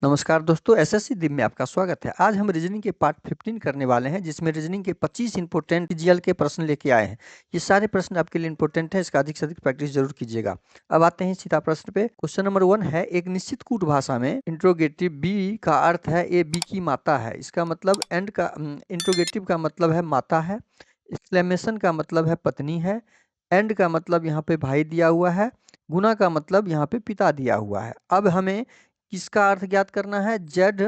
नमस्कार दोस्तों, एसएससी दिप में आपका स्वागत है। आज हम रीजनिंग के पार्ट 15 करने वाले हैं, जिसमें रीजनिंग के 25 इंपॉर्टेंट जीएल के प्रश्न लेके आए हैं। ये सारे प्रश्न आपके लिए इंपॉर्टेंट है, इसका अधिक से अधिक प्रैक्टिस जरूर कीजिएगा। अब आते हैं सीधा प्रश्न पे। क्वेश्चन नंबर 1 है, एक निश्चित कूट भाषा में इंट्रोगेटिव बी का अर्थ है ए बी की माता है। इसका मतलब एंड का इंट्रोगेटिव का मतलब है माता है, एक्सक्लेमेशन का मतलब है पत्नी है, एंड का मतलब यहाँ पे भाई दिया हुआ है, गुना का मतलब यहाँ पे पिता दिया हुआ है। अब हमें किसका अर्थ ज्ञात करना है? जेड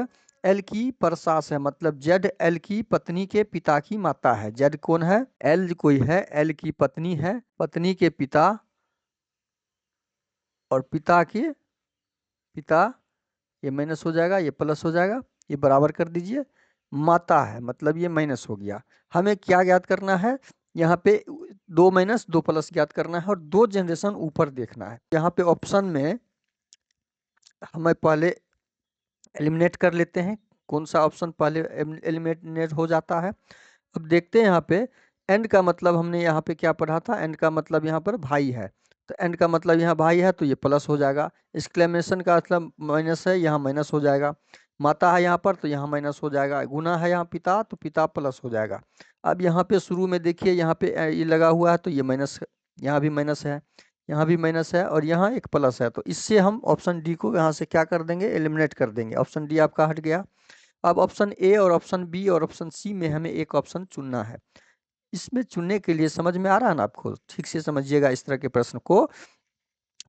एल की परसास है, मतलब जेड एल की पत्नी के पिता की माता है। जेड कौन है? एल कोई है, एल की पत्नी है, पत्नी के पिता और पिता के पिता, ये माइनस हो जाएगा, ये प्लस हो जाएगा, ये बराबर कर दीजिए। माता है मतलब ये माइनस हो गया। हमें क्या ज्ञात करना है? यहाँ पे 2 माइनस 2 प्लस ज्ञात करना है और 2 जनरेशन ऊपर देखना है। यहाँ पे ऑप्शन में हमें पहले एलिमिनेट कर लेते हैं। कौन सा ऑप्शन पहले एलिमिनेट हो जाता है? अब देखते हैं यहाँ पे एंड का मतलब हमने यहाँ पे क्या पढ़ा था? एंड का मतलब यहाँ पर भाई है, तो एंड का मतलब यहाँ भाई है तो ये प्लस हो जाएगा। एक्सक्लेमेशन का मतलब माइनस है, यहाँ माइनस हो जाएगा। माता है यहाँ पर तो यहाँ माइनस हो जाएगा। गुना है यहाँ पिता तो पिता प्लस हो जाएगा। अब यहाँ पे शुरू में देखिए, यहाँ पे ये लगा हुआ है तो ये माइनस, यहाँ भी माइनस है, यहाँ भी माइनस है और यहाँ एक प्लस है। तो इससे हम ऑप्शन डी को यहाँ से क्या कर देंगे? एलिमिनेट कर देंगे। ऑप्शन डी आपका हट गया। अब ऑप्शन ए और ऑप्शन बी और ऑप्शन सी में हमें एक ऑप्शन चुनना है। इसमें चुनने के लिए समझ में आ रहा है ना आपको? ठीक से समझिएगा इस तरह के प्रश्न को।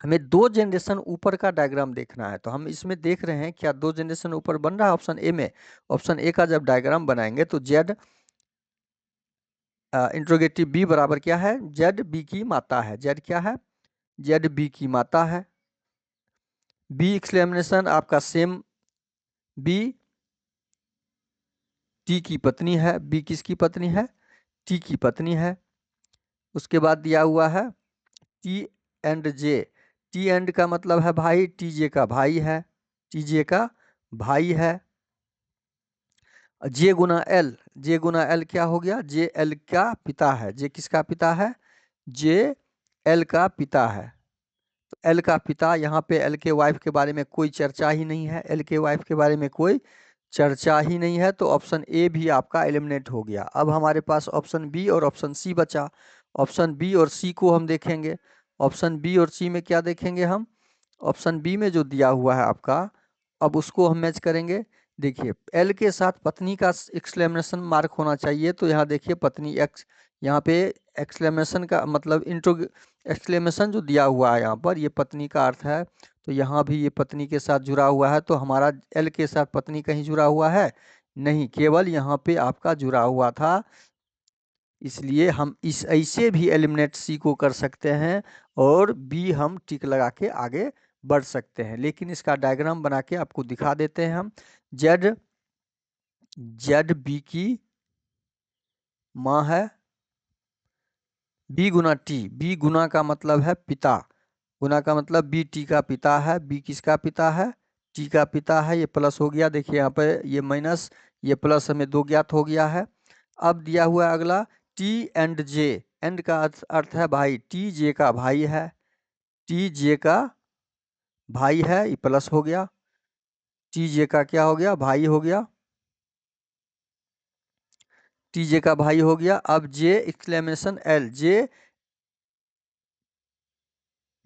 हमें 2 जनरेशन ऊपर का डायग्राम देखना है, तो हम इसमें देख रहे हैं क्या 2 जनरेशन ऊपर बन रहा है ऑप्शन ए में। ऑप्शन ए का जब डायग्राम बनाएंगे तो जेड इंट्रोगेटिव बी बराबर क्या है? जेड बी की माता है। जेड क्या है? जेड बी की माता है। बी एक्सक्लेमेशन आपका सेम, बी टी की पत्नी है। बी किसकी पत्नी है? टी की पत्नी है। उसके बाद दिया हुआ है T and J. T and का मतलब है भाई, टी जे का भाई है, टी जे का भाई है। जे गुना एल, जे गुना एल क्या हो गया? जे एल का पिता है। जे किसका पिता है? जे एल का पिता है। तो एल का पिता, यहाँ पे एल के वाइफ के बारे में कोई चर्चा ही नहीं है। एल के वाइफ के बारे में कोई चर्चा ही नहीं है, तो ऑप्शन ए भी आपका एलिमिनेट हो गया। अब हमारे पास ऑप्शन बी और ऑप्शन सी बचा। ऑप्शन बी और सी को हम देखेंगे। ऑप्शन बी और सी में क्या देखेंगे हम? ऑप्शन बी में जो दिया हुआ है आपका, अब उसको हम मैच करेंगे। देखिए एल के साथ पत्नी का एक्सक्लेमेशन मार्क होना चाहिए, तो यहाँ देखिए पत्नी एक्स, यहाँ पे एक्सक्लेमेशन का मतलब इंट्रो एक्सक्लेमेशन जो दिया हुआ है यहाँ पर, ये पत्नी का अर्थ है, तो यहाँ भी ये पत्नी के साथ जुड़ा हुआ है। तो हमारा एल के साथ पत्नी कहीं जुड़ा हुआ है? नहीं, केवल यहाँ पे आपका जुड़ा हुआ था। इसलिए हम इस ऐसे भी एलिमिनेट सी को कर सकते हैं और बी हम टिक लगा के आगे बढ़ सकते हैं। लेकिन इसका डायग्राम बना के आपको दिखा देते हैं हम। जेड, जेड बी की माँ है। बी गुना टी, बी गुना का मतलब है पिता, गुना का मतलब बी टी का पिता है। बी किसका पिता है? टी का पिता है। ये प्लस हो गया, देखिए यहाँ पे ये माइनस, ये प्लस हमें 2 ज्ञात हो गया है। अब दिया हुआ है अगला टी एंड जे। एंड का अर्थ है भाई, टी जे का भाई है, टी जे का भाई है, ये प्लस हो गया। टी जे का क्या हो गया? भाई हो गया। टी जे का भाई हो गया। अब जे एक्सक्लेमेशन एल, जे,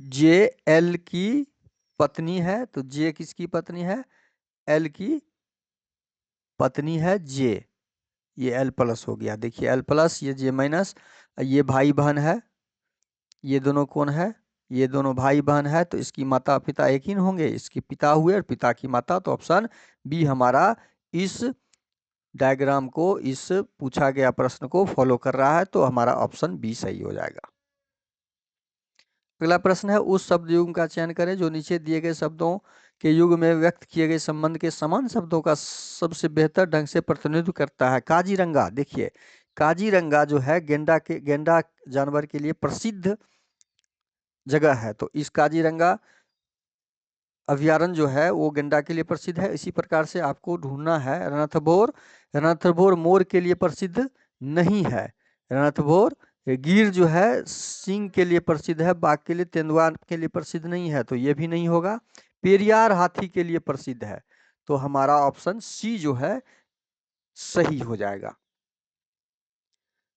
जे एल की पत्नी है, तो जे किसकी पत्नी है? एल की पत्नी है जे। ये एल प्लस हो गया, देखिए एल प्लस, ये जे माइनस। ये भाई बहन है, ये दोनों कौन है? ये दोनों भाई बहन है, तो इसकी माता पिता एक ही न होंगे, इसके पिता हुए और पिता की माता। तो ऑप्शन बी हमारा इस डायग्राम को, इस पूछा गया प्रश्न को फॉलो कर रहा है, तो हमारा ऑप्शन बी सही हो जाएगा। अगला प्रश्न है, उस शब्द युग्म का चयन करें जो नीचे दिए गए शब्दों के युग में व्यक्त किए गए संबंध के समान शब्दों का सबसे बेहतर ढंग से प्रतिनिधित्व करता है। काजीरंगा, देखिए काजीरंगा जो है गेंडा जानवर के लिए प्रसिद्ध जगह है, तो इस काजीरंगा अभ्यारण्य जो है वो गेंडा के लिए प्रसिद्ध है। इसी प्रकार से आपको ढूंढना है रणथंभौर। रणथंभौर मोर के लिए प्रसिद्ध नहीं है। रणथंभौर गिर जो है सिंह के लिए प्रसिद्ध है, बाघ के लिए, तेंदुआ के लिए प्रसिद्ध नहीं है, तो ये भी नहीं होगा। पेरियार हाथी के लिए प्रसिद्ध है, तो हमारा ऑप्शन सी जो है सही हो जाएगा।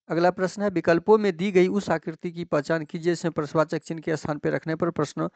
अगला प्रश्न है, विकल्पों में दी गई उस आकृति की पहचान कीजिए जिसमें प्रश्नवाचक चिन्ह के स्थान पर रखने पर प्रश्न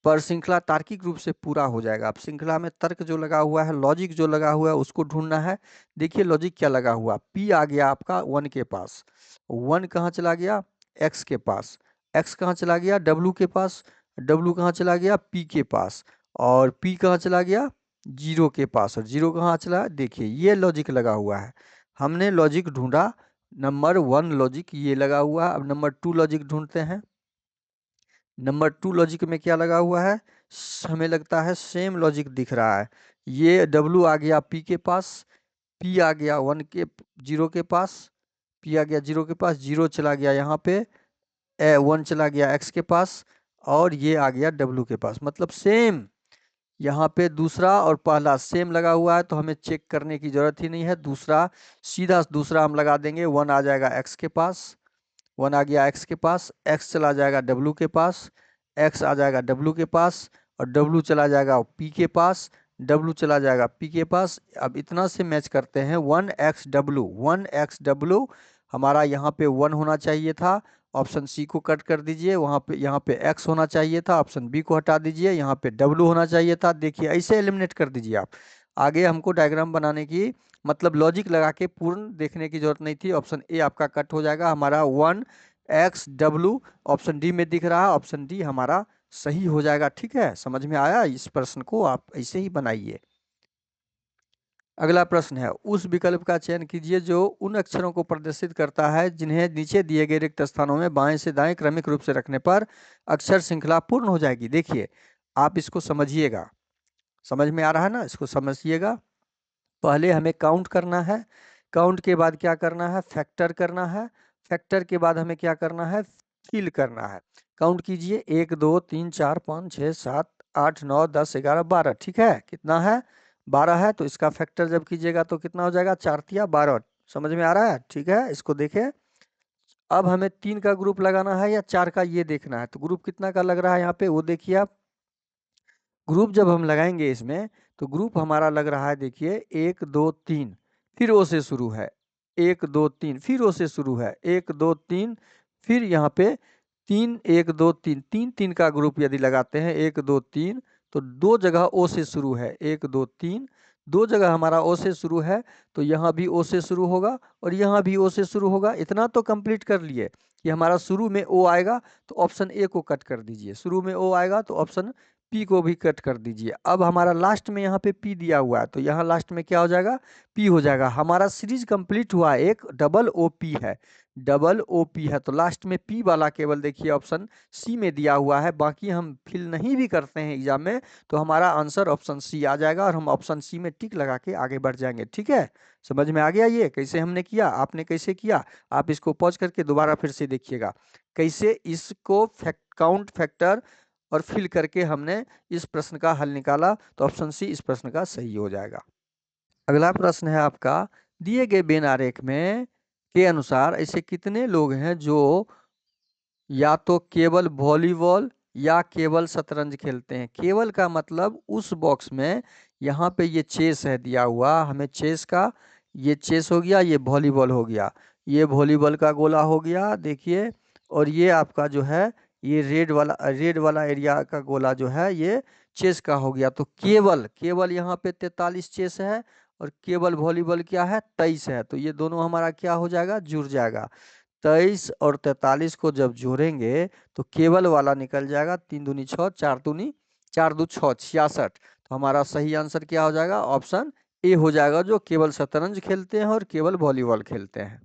पर श्रृंखला तार्किक रूप से पूरा हो जाएगा। अब श्रृंखला में तर्क जो लगा हुआ है, लॉजिक जो लगा हुआ है, उसको ढूंढना है। देखिए लॉजिक क्या लगा हुआ, पी आ गया आपका 1 के पास, 1 कहाँ चला गया, एक्स के पास, एक्स कहाँ चला गया, डब्लू के पास, डब्लू कहाँ चला गया, पी के पास, और पी कहाँ चला गया, 0 के पास, और 0 कहाँ चला, देखिए ये लॉजिक लगा हुआ है। हमने लॉजिक ढूंढा, नंबर 1 लॉजिक ये लगा हुआ है। अब नंबर 2 लॉजिक ढूंढते हैं। नंबर 2 लॉजिक में क्या लगा हुआ है, हमें लगता है सेम लॉजिक दिख रहा है। ये डब्लू आ गया पी के पास, पी आ गया 1 के 0 के पास, पी आ गया 0 के पास, 0 चला गया यहाँ पे, 1 चला गया एक्स के पास, और ये आ गया डब्लू के पास। मतलब सेम यहाँ पे दूसरा और पहला सेम लगा हुआ है, तो हमें चेक करने की जरूरत ही नहीं है। दूसरा सीधा दूसरा हम लगा देंगे, 1 आ जाएगा एक्स के पास, 1 आ गया एक्स के पास, एक्स चला जाएगा डब्लू के पास, एक्स आ जाएगा डब्लू के पास, और डब्लू चला जाएगा पी के पास, डब्लू चला जाएगा पी के पास। अब इतना से मैच करते हैं, 1x w, 1x w हमारा यहाँ पे 1 होना चाहिए था, ऑप्शन सी को कट कर दीजिए, वहाँ पे यहाँ पे x होना चाहिए था, ऑप्शन बी को हटा दीजिए, यहाँ पे w होना चाहिए था। देखिए ऐसे एलिमिनेट कर दीजिए आप। आगे हमको डायग्राम बनाने की मतलब लॉजिक लगा के पूर्ण देखने की जरूरत नहीं थी। ऑप्शन ए आपका कट हो जाएगा, हमारा 1x w ऑप्शन डी में दिख रहा है, ऑप्शन डी हमारा सही हो जाएगा। ठीक है, समझ में आया? इस प्रश्न को आप ऐसे ही बनाइए। अगला प्रश्न है, उस विकल्प का चयन कीजिए जो उन अक्षरों को प्रदर्शित करता है जिन्हें नीचे दिए गए रिक्त स्थानों में बाएं से दाएं क्रमिक रूप से रखने पर अक्षर श्रृंखला पूर्ण हो जाएगी। देखिए आप इसको समझिएगा, समझ में आ रहा है ना, इसको समझिएगा। पहले हमें काउंट करना है, काउंट के बाद क्या करना है, फैक्टर करना है, फैक्टर के बाद हमें क्या करना है, फिल करना है। काउंट कीजिए, 1 2 3 4 5 6 7 8 9 10 11 12। ठीक है, कितना है, 12 है। तो इसका फैक्टर जब कीजिएगा तो कितना हो जाएगा, 4 तिया 12। समझ में आ रहा है? ठीक है, इसको देखें। अब हमें 3 का ग्रुप लगाना है या 4 का, ये देखना है। तो ग्रुप कितना का लग रहा है यहाँ पे, वो देखिए आप। ग्रुप जब हम लगाएंगे इसमें, तो ग्रुप हमारा लग रहा है, देखिए 1 2 3, फिर ओ से शुरू है, 1 2 3, फिर ओ से शुरू है, 1 2 3, फिर यहाँ पे 3 1 2 3, 3 3 का ग्रुप यदि लगाते हैं 1 2 3, तो 2 जगह ओ से शुरू है, 1 2 3, 2 जगह हमारा ओ से शुरू है, तो यहाँ भी ओ से शुरू होगा और यहाँ भी ओ से शुरू होगा। इतना तो कंप्लीट कर लिए कि हमारा शुरू में ओ आएगा तो ऑप्शन ए को कट कर दीजिए, शुरू में ओ आएगा तो ऑप्शन पी को भी कट कर दीजिए। अब हमारा लास्ट में यहाँ पे पी दिया हुआ है, तो यहाँ लास्ट में क्या हो जाएगा, पी हो जाएगा। हमारा सीरीज कंप्लीट हुआ, एक डबल ओ पी है, डबल ओ पी है, तो लास्ट में पी वाला केवल देखिए ऑप्शन सी में दिया हुआ है। बाकी हम फिल नहीं भी करते हैं एग्जाम में, तो हमारा आंसर ऑप्शन सी आ जाएगा और हम ऑप्शन सी में टिक लगा के आगे बढ़ जाएंगे। ठीक है, समझ में आ गया ये कैसे हमने किया, आपने कैसे किया? आप इसको पॉज करके दोबारा फिर से देखिएगा कैसे इसको काउंट, फैक्टर और फिल करके हमने इस प्रश्न का हल निकाला। तो ऑप्शन सी इस प्रश्न का सही हो जाएगा। अगला प्रश्न है आपका, दिए गए वेन आरेख में के अनुसार ऐसे कितने लोग हैं जो या तो केवल वॉलीबॉल या केवल शतरंज खेलते हैं। केवल का मतलब उस बॉक्स में यहाँ पे ये चेस है दिया हुआ हमें, चेस का, ये चेस हो गया, ये वॉलीबॉल हो गया, ये वॉलीबॉल का गोला हो गया देखिए, और ये आपका जो है ये रेड वाला एरिया का गोला जो है ये चेस का हो गया। तो केवल केवल यहाँ पे 43 चेस है और केवल वॉलीबॉल क्या है, 23 है। तो ये दोनों हमारा क्या हो जाएगा, जुड़ जाएगा। 23 और 43 को जब जोड़ेंगे तो केवल वाला निकल जाएगा, 3 दूनी 6, 4 दूनी 4 दू 6, 66। तो हमारा सही आंसर क्या हो जाएगा, ऑप्शन ए हो जाएगा, जो केवल शतरंज खेलते हैं और केवल वॉलीबॉल खेलते हैं।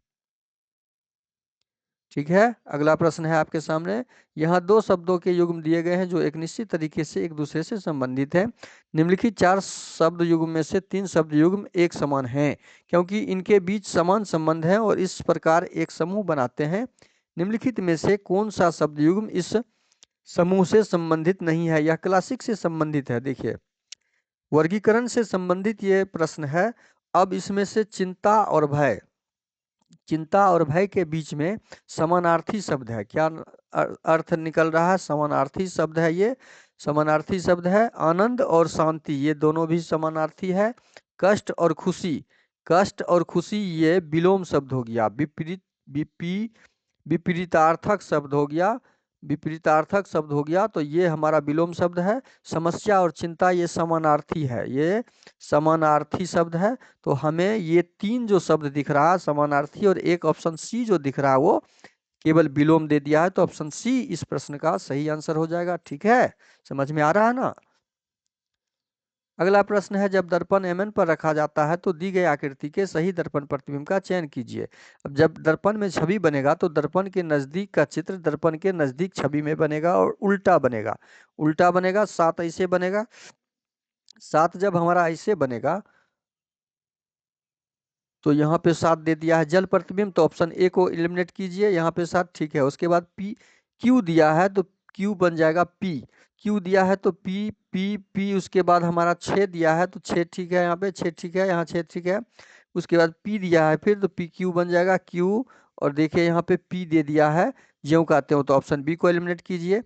ठीक है, अगला प्रश्न है आपके सामने। यहाँ 2 शब्दों के युग्म दिए गए हैं जो एक निश्चित तरीके से एक दूसरे से संबंधित है। निम्नलिखित 4 शब्द युग्म में से 3 शब्द युग्म एक समान हैं क्योंकि इनके बीच समान संबंध है और इस प्रकार एक समूह बनाते हैं। निम्नलिखित में से कौन सा शब्द युग्म इस समूह से संबंधित नहीं है? यह क्लासिक से संबंधित है। देखिए वर्गीकरण से संबंधित ये प्रश्न है। अब इसमें से चिंता और भय, चिंता और भय के बीच में समानार्थी शब्द है। क्या अर्थ निकल रहा है, समानार्थी शब्द है ये। समानार्थी शब्द है। आनंद और शांति ये दोनों भी समानार्थी है। कष्ट और खुशी, कष्ट और खुशी ये विलोम शब्द हो गया। विपरीतार्थक शब्द हो गया, विपरीतार्थक शब्द हो गया, तो ये हमारा विलोम शब्द है। समस्या और चिंता ये समानार्थी है, ये समानार्थी शब्द है। तो हमें ये 3 जो शब्द दिख रहा है समानार्थी, और एक ऑप्शन सी जो दिख रहा है वो केवल विलोम दे दिया है। तो ऑप्शन सी इस प्रश्न का सही आंसर हो जाएगा। ठीक है, समझ में आ रहा है ना। अगला प्रश्न है, जब दर्पण एमएन पर रखा जाता है तो दी गई आकृति के सही दर्पण प्रतिबिंब का चयन कीजिए। अब जब दर्पण में छवि बनेगा तो दर्पण के नजदीक का चित्र दर्पण के नजदीक छवि में बनेगा और उल्टा बनेगा। उल्टा बनेगा, 7 ऐसे बनेगा। 7 जब हमारा ऐसे बनेगा तो यहाँ पे 7 दे दिया है जल प्रतिबिंब, तो ऑप्शन ए को एलिमिनेट कीजिए। यहाँ पे 7 ठीक है। उसके बाद पी क्यू दिया है तो क्यू बन जाएगा पी। क्यू दिया है तो पी पी पी। उसके बाद हमारा 6 दिया है तो 6 ठीक है, यहाँ पे 6 ठीक है, यहाँ 6 ठीक है। उसके बाद पी दिया है फिर, तो पी क्यू बन जाएगा क्यू। और देखिए यहाँ पे पी दे दिया है ज्यों कहते हो, तो ऑप्शन बी को एलिमिनेट कीजिए।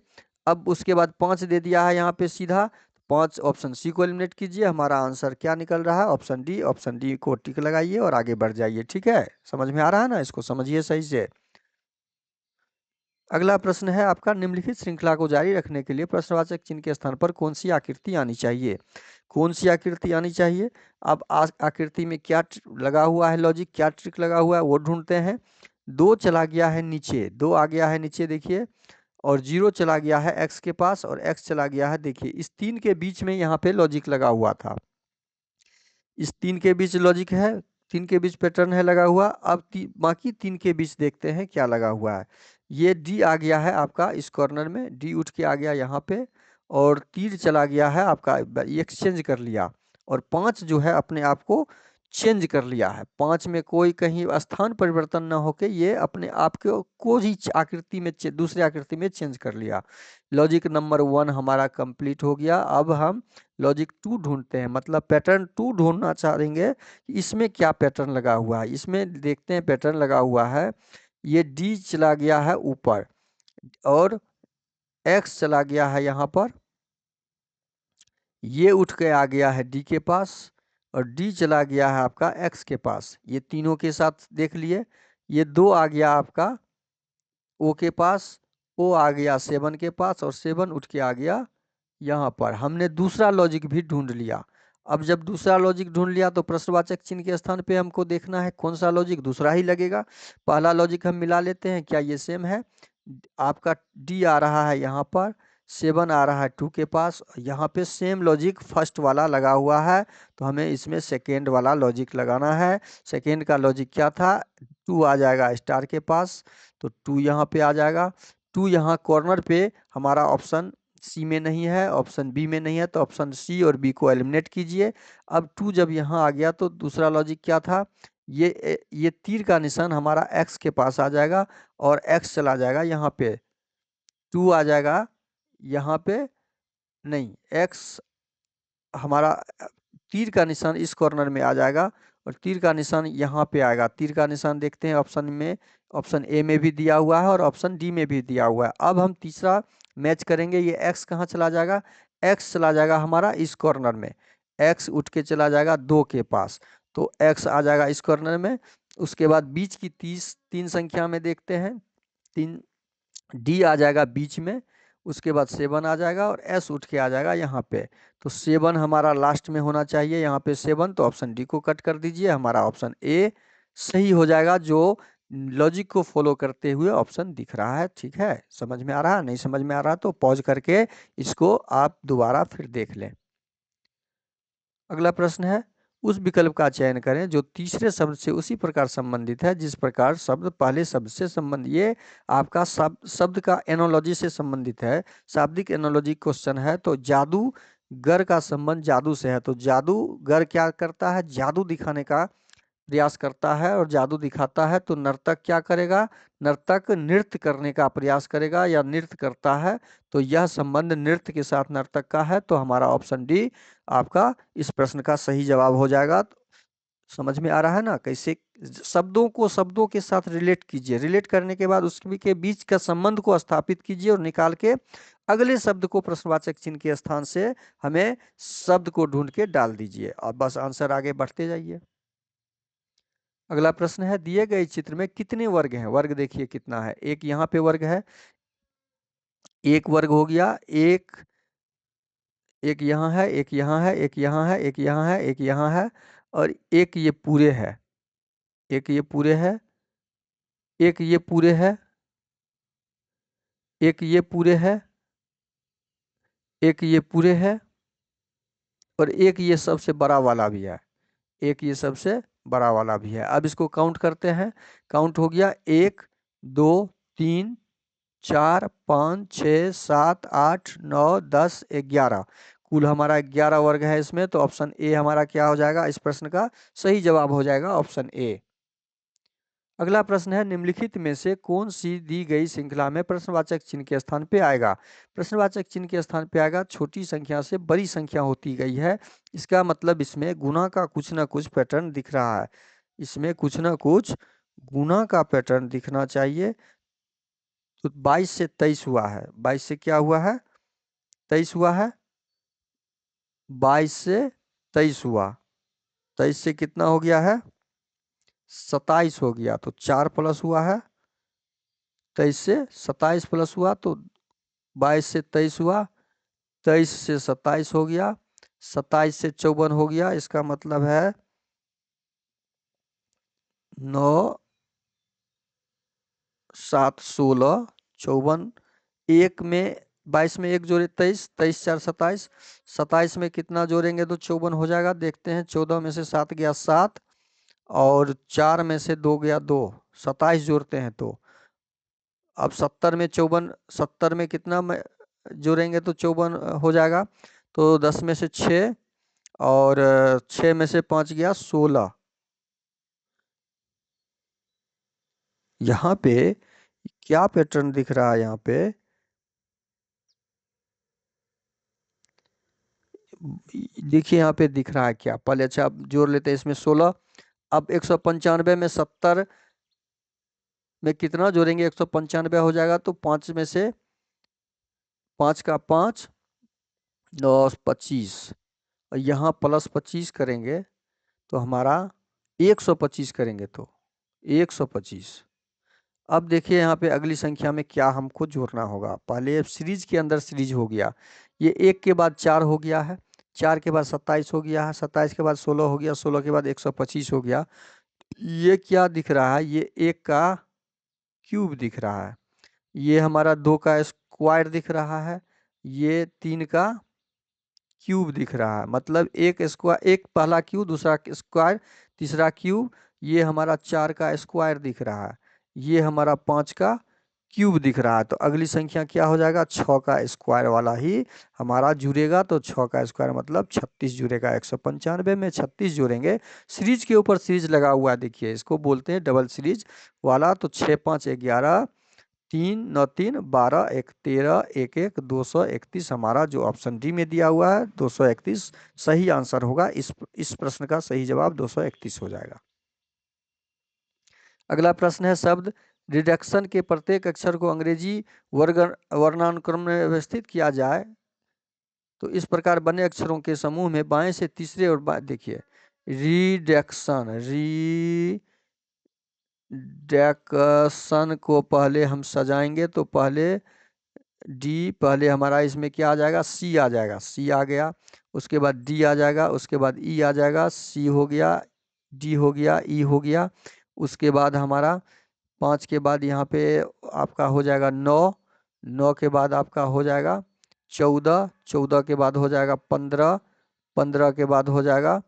अब उसके बाद 5 दे दिया है यहाँ पे सीधा, 5 ऑप्शन सी को एलिमिनेट कीजिए। हमारा आंसर क्या निकल रहा है, ऑप्शन डी। ऑप्शन डी को टिक लगाइए और आगे बढ़ जाइए। ठीक है, समझ में आ रहा है ना, इसको समझिए सही से। अगला प्रश्न है आपका, निम्नलिखित श्रृंखला को जारी रखने के लिए प्रश्नवाचक चिन्ह के स्थान पर कौन सी आकृति आनी चाहिए। कौन सी आकृति आनी चाहिए। अब आकृति में क्या लगा हुआ है, लॉजिक क्या ट्रिक लगा हुआ है वो ढूंढते हैं। 2 चला गया है नीचे, 2 आ गया है नीचे देखिए, और 0 चला गया है x के पास, और x चला गया है, देखिए इस 3 के बीच में यहाँ पे लॉजिक लगा हुआ था। इस 3 के बीच लॉजिक है, 3 के बीच पैटर्न है लगा हुआ। अब बाकी 3 के बीच देखते हैं क्या लगा हुआ है। ये डी आ गया है आपका इस कॉर्नर में, डी उठ के आ गया यहाँ पे, और तीर चला गया है आपका, एक्सचेंज कर लिया। और 5 जो है अपने आप को चेंज कर लिया है। 5 में कोई कहीं स्थान परिवर्तन ना होके ये अपने आप को ही आकृति में दूसरे आकृति में चेंज कर लिया। लॉजिक नंबर 1 हमारा कंप्लीट हो गया। अब हम लॉजिक 2 ढूंढते हैं, मतलब पैटर्न 2 ढूंढना चाहेंगे। इसमें क्या पैटर्न लगा हुआ है, इसमें देखते हैं पैटर्न लगा हुआ है। ये डी चला गया है ऊपर, और एक्स चला गया है यहाँ पर, ये उठ के आ गया है डी के पास, और डी चला गया है आपका एक्स के पास। ये तीनों के साथ देख लिए। ये 2 आ गया आपका ओ के पास, ओ आ गया 7 के पास, और 7 उठ के आ गया यहाँ पर। हमने दूसरा लॉजिक भी ढूंढ लिया। अब जब दूसरा लॉजिक ढूंढ लिया तो प्रश्नवाचक चिन्ह के स्थान पे हमको देखना है कौन सा लॉजिक दूसरा ही लगेगा। पहला लॉजिक हम मिला लेते हैं, क्या ये सेम है। आपका डी आ रहा है यहाँ पर, 7 आ रहा है 2 के पास, यहाँ पे सेम लॉजिक फर्स्ट वाला लगा हुआ है। तो हमें इसमें सेकेंड वाला लॉजिक लगाना है। सेकेंड का लॉजिक क्या था, 2 आ जाएगा स्टार के पास, तो 2 यहाँ पे आ जाएगा। 2 यहाँ कॉर्नर पे हमारा ऑप्शन सी में नहीं है, ऑप्शन बी में नहीं है, तो ऑप्शन सी और बी को एलिमिनेट कीजिए। अब 2 जब यहाँ आ गया तो दूसरा लॉजिक क्या था, ये तीर का निशान हमारा x के पास आ जाएगा, और x चला जाएगा यहाँ पे, 2 आ जाएगा यहाँ पे, नहीं x हमारा तीर का निशान इस कॉर्नर में आ जाएगा, और तीर का निशान यहाँ पे आएगा। तीर का निशान देखते हैं ऑप्शन में, ऑप्शन ए में भी दिया हुआ है और ऑप्शन डी में भी दिया हुआ है। अब हम तीसरा मैच करेंगे, ये x कहाँ चला जाएगा, x चला जाएगा हमारा इस कॉर्नर में, x उठ के चला जाएगा 2 के पास, तो x आ जाएगा इस कॉर्नर में। उसके बाद बीच की 3 संख्या में देखते हैं, 3 डी आ जाएगा बीच में। उसके बाद 7 आ जाएगा, और एस उठ के आ जाएगा यहाँ पे। तो 7 हमारा लास्ट में होना चाहिए यहाँ पे 7, तो ऑप्शन डी को कट कर दीजिए। हमारा ऑप्शन ए सही हो जाएगा, जो लॉजिक को फॉलो करते हुए ऑप्शन दिख रहा है। ठीक है, समझ में आ रहा है, नहीं समझ में आ रहा तो पॉज करके इसको आप दोबारा फिर देख लें। अगला प्रश्न है, उस विकल्प का चयन करें जो तीसरे शब्द से उसी प्रकार संबंधित है जिस प्रकार शब्द पहले शब्द से संबंधित। ये आपका शब्द का एनोलॉजी से संबंधित है, शाब्दिक एनोलॉजी क्वेश्चन है। तो जादूगर का संबंध जादू से है, तो जादूगर क्या करता है, जादू दिखाने का प्रयास करता है और जादू दिखाता है। तो नर्तक क्या करेगा, नर्तक नृत्य करने का प्रयास करेगा या नृत्य करता है। तो यह संबंध नृत्य के साथ नर्तक का है, तो हमारा ऑप्शन डी आपका इस प्रश्न का सही जवाब हो जाएगा। समझ में आ रहा है ना? कैसे शब्दों को शब्दों के साथ रिलेट कीजिए, रिलेट करने के बाद उसके के बीच का संबंध को स्थापित कीजिए और निकाल के अगले शब्द को प्रश्नवाचक चिन्ह के स्थान से हमें शब्द को ढूंढ के डाल दीजिए और बस आंसर आगे बढ़ते जाइए। अगला प्रश्न है, दिए गए चित्र में कितने वर्ग हैं? वर्ग देखिए कितना है, एक यहाँ पे वर्ग है, एक वर्ग हो गया, एक एक यहाँ है, एक यहाँ है, एक यहाँ है, एक यहाँ है, एक यहाँ है और एक ये पूरे है, एक ये पूरे है, एक ये पूरे है, एक ये पूरे है, एक ये पूरे है और एक ये सबसे बड़ा वाला भी है, एक ये सबसे बड़ा वाला भी है। अब इसको काउंट करते हैं, काउंट हो गया 1 2 3 4 5 6 7 8 9 10 11, कुल हमारा 11 वर्ग है इसमें। तो ऑप्शन ए हमारा क्या हो जाएगा? इस प्रश्न का सही जवाब हो जाएगा ऑप्शन ए। अगला प्रश्न है, निम्नलिखित में से कौन सी दी गई श्रृंखला में प्रश्नवाचक चिन्ह के स्थान पे आएगा? प्रश्नवाचक चिन्ह के स्थान पे आएगा, छोटी संख्या से बड़ी संख्या होती गई है। इसका मतलब इसमें गुणा का कुछ ना कुछ पैटर्न दिख रहा है, इसमें कुछ ना कुछ गुणा का पैटर्न दिखना चाहिए। तो 22 से 23 हुआ है, 22 से क्या हुआ है? 23 हुआ है, 22 से 23 हुआ, 23 से कितना हो गया है? 27 हो गया। तो 4 प्लस हुआ है, 23 से 27 प्लस हुआ तो 22 से 23 हुआ, 23 से 27 हो गया, 27 से 54 हो गया। इसका मतलब है 9 7 16 54, एक में 22 में एक जोड़े 23, 23 4 27, 27 में कितना जोड़ेंगे तो 54 हो जाएगा। देखते हैं, 14 में से 7 गया 7 और 4 में से 2 गया 2, 27 जोड़ते हैं तो अब 70 में 54, 70 में कितना जोड़ेंगे तो 54 हो जाएगा। तो 10 में से 6 और 6 में से 5 गया 16। यहाँ पे क्या पैटर्न दिख रहा है? यहाँ पे देखिए, यहाँ पे दिख रहा है क्या? पहले अच्छा अब जोड़ लेते हैं इसमें 16। अब 195 में 70 में कितना जोड़ेंगे? 195 हो जाएगा तो 5 में से 5 का 5 9 25 और यहाँ प्लस 25 करेंगे तो हमारा 125 करेंगे तो 125। अब देखिए यहाँ पे अगली संख्या में क्या हमको जोड़ना होगा। पहले सीरीज के अंदर सीरीज हो गया, ये 1 के बाद 4 हो गया है, 4 के बाद 27 हो गया है, 27 के बाद 16 हो गया, 16 के बाद 125 हो गया। ये क्या दिख रहा है? ये 1 का क्यूब दिख रहा है, ये हमारा 2 का स्क्वायर दिख रहा है, ये 3 का क्यूब दिख रहा है। मतलब एक स्क्वायर, एक पहला क्यूब, दूसरा स्क्वायर, तीसरा क्यूब, ये हमारा 4 का स्क्वायर दिख रहा है, ये हमारा 5 का क्यूब दिख रहा है। तो अगली संख्या क्या हो जाएगा? 6 का स्क्वायर वाला ही हमारा जुड़ेगा। तो 6 का स्क्वायर मतलब 36 जुड़ेगा। 195 में 36 जोड़ेंगे, सीरीज के ऊपर सीरीज लगा हुआ है, देखिए इसको बोलते हैं डबल सीरीज वाला। तो 6 5 11, 3 9 3 12 1 13 1 1 231 हमारा जो ऑप्शन डी में दिया हुआ है 231 सही आंसर होगा। इस प्रश्न का सही जवाब 231 हो जाएगा। अगला प्रश्न है, शब्द रिडक्शन के प्रत्येक अक्षर को अंग्रेजी वर्णानुक्रम में व्यवस्थित किया जाए तो इस प्रकार बने अक्षरों के समूह में बाएं से तीसरे और देखिए रिडक्शन, रिडक्शन को पहले हम सजाएंगे तो पहले डी, पहले हमारा इसमें क्या आ जाएगा? सी आ जाएगा, सी आ गया, उसके बाद डी आ जाएगा, उसके बाद ई आ जाएगा, सी हो गया, डी हो गया, ई हो गया। उसके बाद हमारा 5 के बाद यहाँ पे आपका हो जाएगा 9, 9 के बाद आपका हो जाएगा 14, 14 के बाद हो जाएगा 15, 15 के बाद हो जाएगा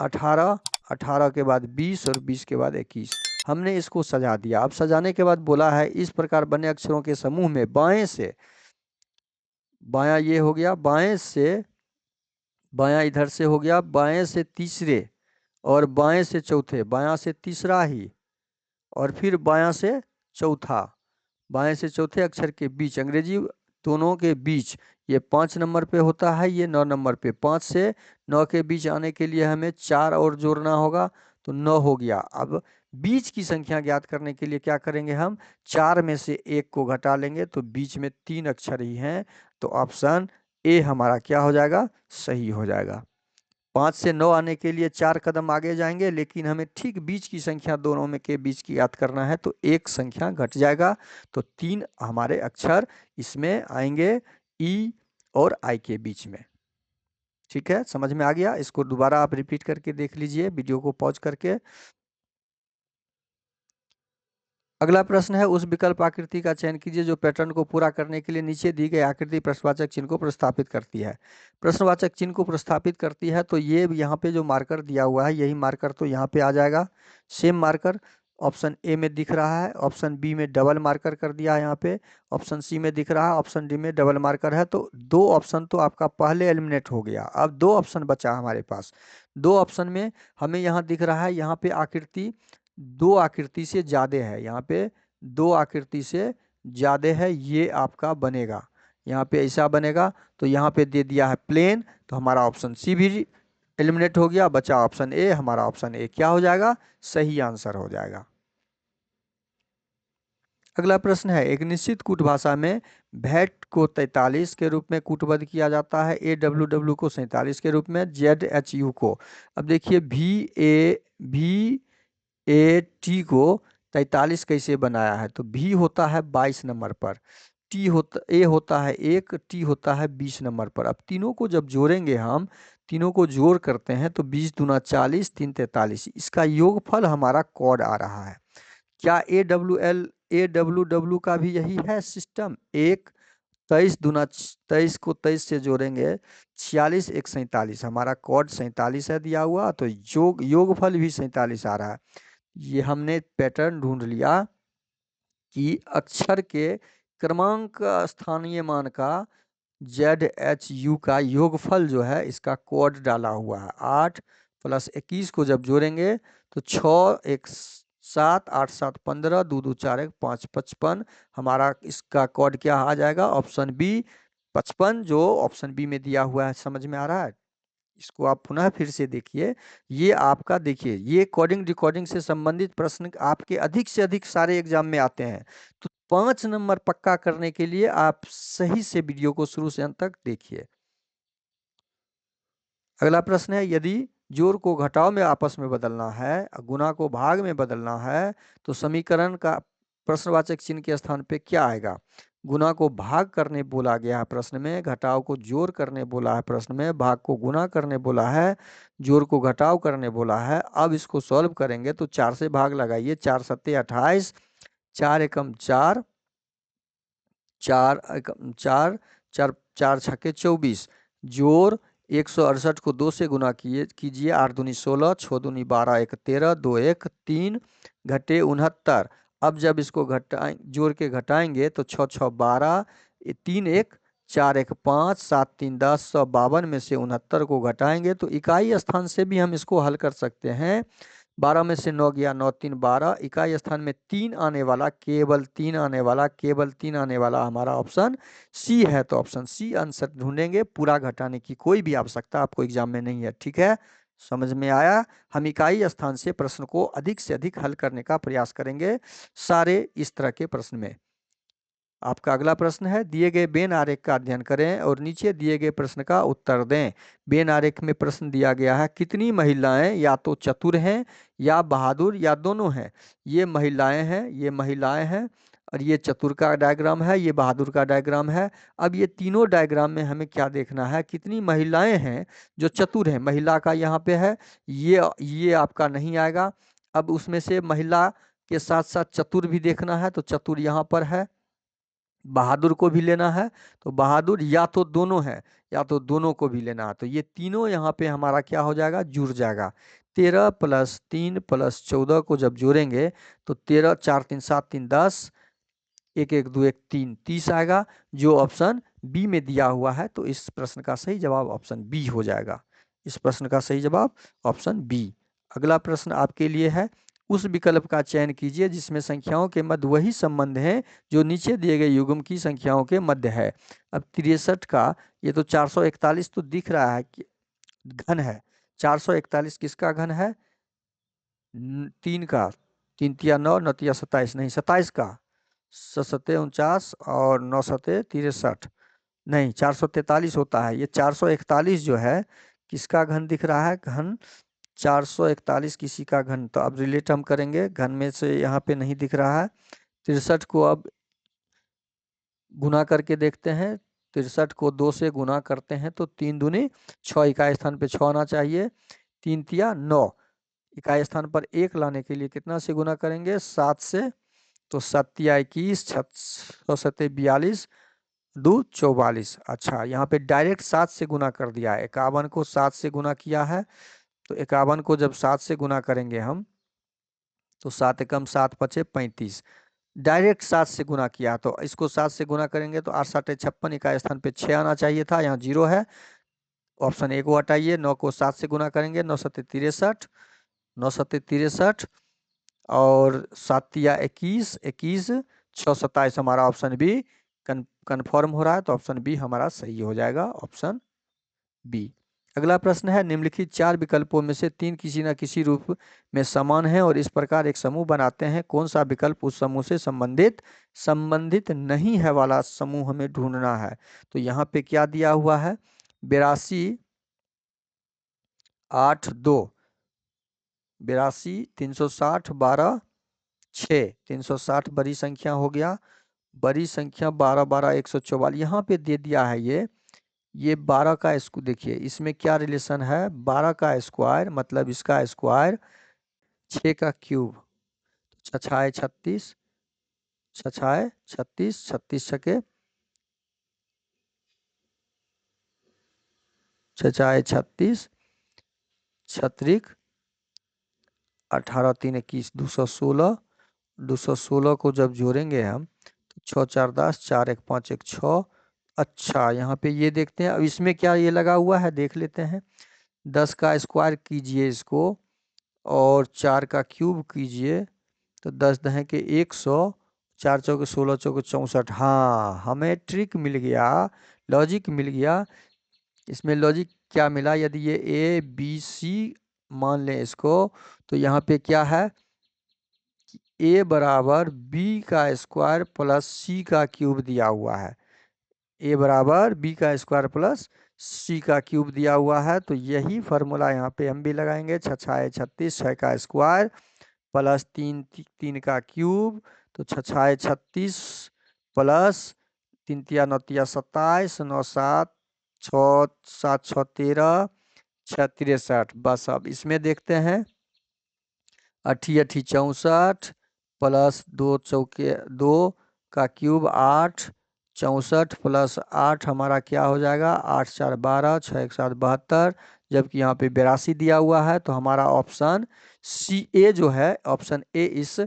18, 18 के बाद 20 और 20 के बाद 21। हमने इसको सजा दिया। अब सजाने के बाद बोला है इस प्रकार बने अक्षरों के समूह में बाएं से, बायां ये हो गया, बाएं से, बायां इधर से हो गया, बाएं से तीसरे और बाएं से चौथे, बायां से तीसरा ही और फिर बायां से चौथा, बाएं से चौथे अक्षर के बीच अंग्रेजी दोनों के बीच ये 5 नंबर पे होता है, ये 9 नंबर पे। 5 से 9 के बीच आने के लिए हमें 4 और जोड़ना होगा, तो 9 हो गया। अब बीच की संख्या ज्ञात करने के लिए क्या करेंगे हम, 4 में से 1 को घटा लेंगे, तो बीच में 3 अक्षर ही हैं, तो ऑप्शन ए हमारा क्या हो जाएगा, सही हो जाएगा। 5 से 9 आने के लिए 4 कदम आगे जाएंगे, लेकिन हमें ठीक बीच की संख्या दोनों में के बीच की याद करना है, तो एक संख्या घट जाएगा, तो 3 हमारे अक्षर इसमें आएंगे ई और आई के बीच में। ठीक है, समझ में आ गया? इसको दोबारा आप रिपीट करके देख लीजिए वीडियो को पॉज करके। अगला प्रश्न है, उस विकल्प आकृति का चयन कीजिए जो पैटर्न को पूरा करने के लिए नीचे दी गई आकृति प्रश्नवाचक चिन्ह को प्रस्थापित करती है। प्रश्नवाचक चिन्ह को प्रस्थापित करती है, तो ये यहाँ पे जो मार्कर दिया हुआ है, यही मार्कर तो यहाँ पे आ जाएगा। सेम मार्कर ऑप्शन ए में दिख रहा है, ऑप्शन बी में डबल मार्कर कर दिया है यहाँ पे, ऑप्शन सी में दिख रहा है, ऑप्शन डी में डबल मार्कर है। तो 2 ऑप्शन तो आपका पहले एलिमिनेट हो गया। अब 2 ऑप्शन बचा हमारे पास। 2 ऑप्शन में हमें यहाँ दिख रहा है, यहाँ पे आकृति 2 आकृति से ज्यादा है, यहाँ पे 2 आकृति से ज्यादा है, ये आपका बनेगा। यहाँ पे ऐसा बनेगा, तो यहाँ पे दे दिया है प्लेन, तो हमारा ऑप्शन सी भी एलिमिनेट हो गया, बचा ऑप्शन ए। हमारा ऑप्शन ए क्या हो जाएगा, सही आंसर हो जाएगा। अगला प्रश्न है, एक निश्चित कूट भाषा में भैट को 43 के रूप में कूटबद्ध किया जाता है, ए डब्ल्यू डब्ल्यू को 47 के रूप में, जेड एच यू को, अब देखिए भी ए टी को 43 कैसे बनाया है, तो भी होता है 22 नंबर पर, ए होता है 1, टी होता है 20 नंबर पर। अब तीनों को जब जोड़ेंगे हम, तीनों को जोड़ करते हैं, तो 20 दूना 40, 3 43, इसका योगफल हमारा कॉड आ रहा है। क्या ए डब्ल्यू डब्ल्यू का भी यही है सिस्टम, 1 23 दूना 23 को 23 से जोड़ेंगे, 46 1 47, हमारा कॉड 47 है दिया हुआ, तो योगफल भी 47 आ रहा है। ये हमने पैटर्न ढूंढ लिया कि अक्षर के क्रमांक स्थानीय मान का जेड एच यू का योगफल जो है, इसका कोड डाला हुआ है। 8 + 21 को जब जोड़ेंगे, तो 6 1 7 8 7 15, 2 2 4 1 5 55, हमारा इसका कोड क्या आ जाएगा, ऑप्शन बी 55, जो ऑप्शन बी में दिया हुआ है। समझ में आ रहा है? इसको आप पुनः फिर से देखिए। ये आपका देखिए, ये कोडिंग डिकोडिंग से संबंधित प्रश्न आपके अधिक से अधिक सारे एग्जाम में आते हैं, तो 5 नंबर पक्का करने के लिए आप सही से वीडियो को शुरू से अंत तक देखिए। अगला प्रश्न है, यदि जोड़ को घटाव में आपस में बदलना है, गुणा को भाग में बदलना है, तो समीकरण का प्रश्नवाचक चिन्ह के स्थान पे क्या आएगा? गुणा को भाग करने बोला गया है प्रश्न में, घटाव को जोड़ करने बोला है प्रश्न में, भाग को गुणा करने बोला है, जोड़ को घटाव करने बोला है। अब इसको सॉल्व करेंगे, तो 4 से भाग लगाइए, 4 सत्ते 28, 4 एकम 4, 4 एकम 4, 4 छक्के 24, जोड़ 168 को 2 से गुना कीजिए, 8 दूनी 16, 6 दूनी 12, 1 13, 2 1 3, घटे 69। अब जब इसको जोड़ के घटाएंगे, तो 6 6 12, 3 1 4 1 5, 7 3 10, 152 में से 69 को घटाएंगे, तो इकाई स्थान से भी हम इसको हल कर सकते हैं। 12 में से 9 गया, 9 3 12, इकाई स्थान में 3 आने वाला, केवल 3 आने वाला, केवल 3 आने वाला हमारा ऑप्शन सी है। तो ऑप्शन सी आंसर ढूंढेंगे, पूरा घटाने की कोई भी आवश्यकता आपको एग्जाम में नहीं है। ठीक है, समझ में आया? हम इकाई स्थान से प्रश्न को अधिक से अधिक हल करने का प्रयास करेंगे सारे इस तरह के प्रश्न में। आपका अगला प्रश्न है, दिए गए बेन आरेख का अध्ययन करें और नीचे दिए गए प्रश्न का उत्तर दें। बेन आरेख में प्रश्न दिया गया है, कितनी महिलाएं या तो चतुर हैं या बहादुर या दोनों हैं? ये महिलाएं हैं और ये चतुर का डायग्राम है, ये बहादुर का डायग्राम है। अब ये तीनों डायग्राम में हमें क्या देखना है, कितनी महिलाएं हैं जो चतुर हैं, महिला का यहाँ पे है, ये आपका नहीं आएगा। अब उसमें से महिला के साथ साथ चतुर भी देखना है, तो चतुर यहाँ पर है। बहादुर को भी लेना है, तो बहादुर या तो दोनों है या तो दोनों को भी लेना है, तो ये तीनों यहाँ पे हमारा क्या हो जाएगा, जुड़ जाएगा। 13 + 3 + 14 को जब जोड़ेंगे, तो 13 4 3 7 3 10, 1 1 2 1 3 30 आएगा, जो ऑप्शन बी में दिया हुआ है। तो इस प्रश्न का सही जवाब ऑप्शन बी हो जाएगा। इस प्रश्न का सही जवाब ऑप्शन बी। अगला प्रश्न आपके लिए है, उस विकल्प का चयन कीजिए जिसमें संख्याओं के मध्य वही संबंध है जो नीचे दिए गए युग्म की संख्याओं के मध्य है। अब 63 का ये तो 441 तो दिख रहा है कि घन है। 441 किसका घन है? 3 का। 3 तिया 9, 9 तिया 27, नहीं 27 का। 7 49 और 9 सते 63, नहीं 443 होता है। ये 441 जो है किसका घन दिख रहा है? घन 441 किसी का घन। तो अब रिलेट हम करेंगे, घन में से यहाँ पे नहीं दिख रहा है। 63 को अब गुना करके देखते हैं। 63 को 2 से गुना करते हैं तो 3 दूनी 6, इकाई स्थान पे 6 आना चाहिए। 3 तिया 9, इकाई स्थान पर 1 लाने के लिए कितना से गुना करेंगे? 7 से। तो 7 तिया 21, 6 सते 42, 2 44। अच्छा, यहाँ पे डायरेक्ट 7 से गुना कर दिया है। 51 को 7 से गुना किया है। तो 51 को जब 7 से गुना करेंगे हम तो 7 एकम 7 पचे 35, डायरेक्ट 7 से गुना किया। तो इसको 7 से गुना करेंगे तो 8 7 56, इकाई स्थान पे 6 आना चाहिए था, यहाँ 0 है। ऑप्शन ए को हटाइए। 9 को 7 से गुना करेंगे, 9 सते 63, 9 सते 63 और 7 तिया 21, 21, 6 27, हमारा ऑप्शन बी कन्फर्म हो रहा है। तो ऑप्शन बी हमारा सही हो जाएगा, ऑप्शन बी। अगला प्रश्न है, निम्नलिखित 4 विकल्पों में से 3 किसी न किसी रूप में समान हैं और इस प्रकार एक समूह बनाते हैं। कौन सा विकल्प उस समूह से संबंधित नहीं है वाला समूह हमें ढूंढना है। तो यहाँ पे क्या दिया हुआ है? 82, 8, 2, 82, 360, 12, 6, 360 बड़ी संख्या हो गया। बड़ी संख्या 12, 12, 144 यहाँ पे दे दिया है। ये 12 का स्क्वायर देखिए, इसमें क्या रिलेशन है? 12 का स्क्वायर मतलब इसका स्क्वायर 6 का क्यूब। 6 36, 6 36, 36 छके 6 36, छत्रिक 18 3 21, 216। 216 को जब जोड़ेंगे हम तो 6 4 10, 4 1 5 1 6। अच्छा, यहाँ पे ये देखते हैं। अब इसमें क्या ये लगा हुआ है, देख लेते हैं। 10 का स्क्वायर कीजिए इसको और 4 का क्यूब कीजिए तो 10 दहें के 100, 4 चौके 16, चौके 64। हाँ, हमें ट्रिक मिल गया, लॉजिक मिल गया। इसमें लॉजिक क्या मिला? यदि ये ए बी सी मान लें इसको, तो यहाँ पे क्या है? ए बराबर बी का स्क्वायर प्लस सी का क्यूब दिया हुआ है। ए बराबर बी का स्क्वायर प्लस सी का क्यूब दिया हुआ है। तो यही फार्मूला यहाँ पे हम भी लगाएंगे। 6 6 36, 6 का स्क्वायर प्लस 3 3 का क्यूब। तो 6 6 36 प्लस 3 तिया 9 तिया 27, 9 7 6 7 6 13, 6 63। बस अब इसमें देखते हैं। 8 8 64 प्लस 2 चौके 2 का क्यूब 8, 64 प्लस 8 हमारा क्या हो जाएगा? 8 4 12, 6 1 7 72, जबकि यहाँ पे 82 दिया हुआ है। तो हमारा ऑप्शन सी ए जो है, ऑप्शन ए इस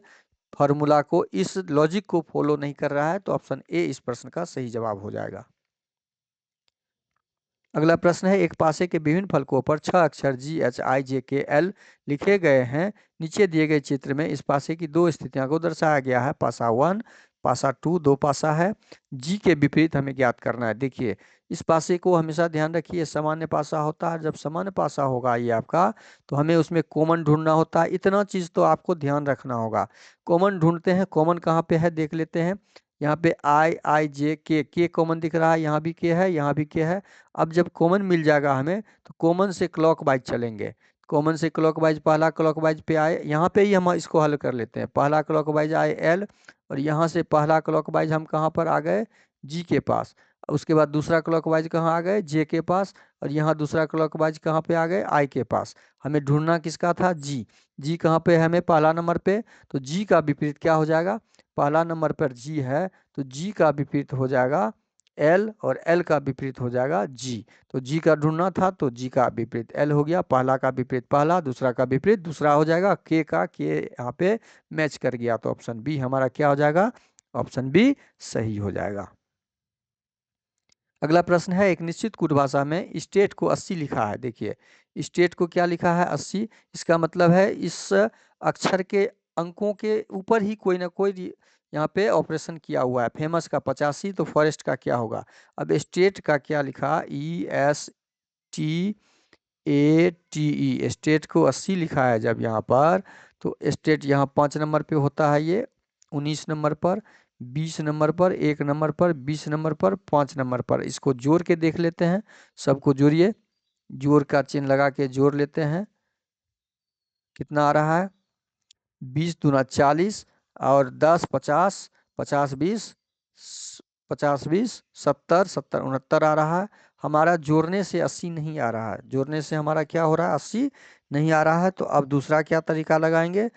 फॉर्मूला को, इस लॉजिक को फॉलो नहीं कर रहा है। तो ऑप्शन ए इस प्रश्न का सही जवाब हो जाएगा। अगला प्रश्न है, एक पासे के विभिन्न फलकों पर 6 अक्षर जी एच आई जे के एल लिखे गए हैं। नीचे दिए गए चित्र में इस पासे की 2 स्थितियों को दर्शाया गया है। पासा 1, पासा 2, 2 पासा है। जी के विपरीत हमें ज्ञात करना है। देखिए, इस पासे को हमेशा ध्यान रखिए, सामान्य पासा होता है। जब सामान्य पासा होगा ये आपका, तो हमें उसमें कॉमन ढूंढना होता है। इतना चीज़ तो आपको ध्यान रखना होगा। कॉमन ढूंढते हैं, कॉमन कहाँ पे है देख लेते हैं। यहाँ पे आई जे के कॉमन दिख रहा है, यहाँ भी के है, यहाँ भी के है। अब जब कॉमन मिल जाएगा हमें, तो कॉमन से क्लॉकवाइज चलेंगे। कॉमन से क्लॉकवाइज, पहला क्लॉकवाइज पे आए, यहाँ पे ही हम इसको हल कर लेते हैं। पहला क्लॉकवाइज आए एल, और यहाँ से पहला क्लॉकवाइज हम कहाँ पर आ गए? जी के पास। उसके बाद दूसरा क्लॉकवाइज कहाँ आ गए? जे के पास। और यहाँ दूसरा क्लॉकवाइज कहाँ पे आ गए? आई के पास। हमें ढूंढना किसका था? जी। जी कहाँ पे है हमें? पहला नंबर पे। तो जी का विपरीत क्या हो जाएगा? पहला नंबर पर जी है, तो जी का विपरीत हो जाएगा एल, और एल का विपरीत हो जाएगा जी। तो जी का ढूंढना था, तो जी का विपरीत एल हो गया। पहला का विपरीत पहला, दूसरा का विपरीत दूसरा हो जाएगा। के का के यहाँ पे मैच कर गया। तो ऑप्शन बी हमारा क्या हो जाएगा? ऑप्शन बी सही हो जाएगा। अगला प्रश्न है, एक निश्चित कूट भाषा में स्टेट को 80 लिखा है। देखिए, स्टेट को क्या लिखा है? 80। इसका मतलब है इस अक्षर के अंकों के ऊपर ही कोई ना कोई यहाँ पे ऑपरेशन किया हुआ है। फेमस का 85, तो फॉरेस्ट का क्या होगा? अब स्टेट का क्या लिखा? ESTATE, स्टेट को 80 लिखा है जब यहाँ पर, तो स्टेट यहाँ 5 नंबर पे होता है, ये 19 नंबर पर, 20 नंबर पर, 1 नंबर पर, 20 नंबर पर, 5 नंबर पर। इसको जोड़ के देख लेते हैं, सबको जोड़िए, जोड़ का चिन्ह लगा के जोड़ लेते हैं। कितना आ रहा है? 20 दूना 40 और 10 50, 50 20, 50 20 70, 70 69 आ रहा है। हमारा जोड़ने से 80 नहीं आ रहा है, जोड़ने से हमारा क्या हो रहा है? 80 नहीं आ रहा है। तो अब दूसरा क्या तरीका लगाएंगे?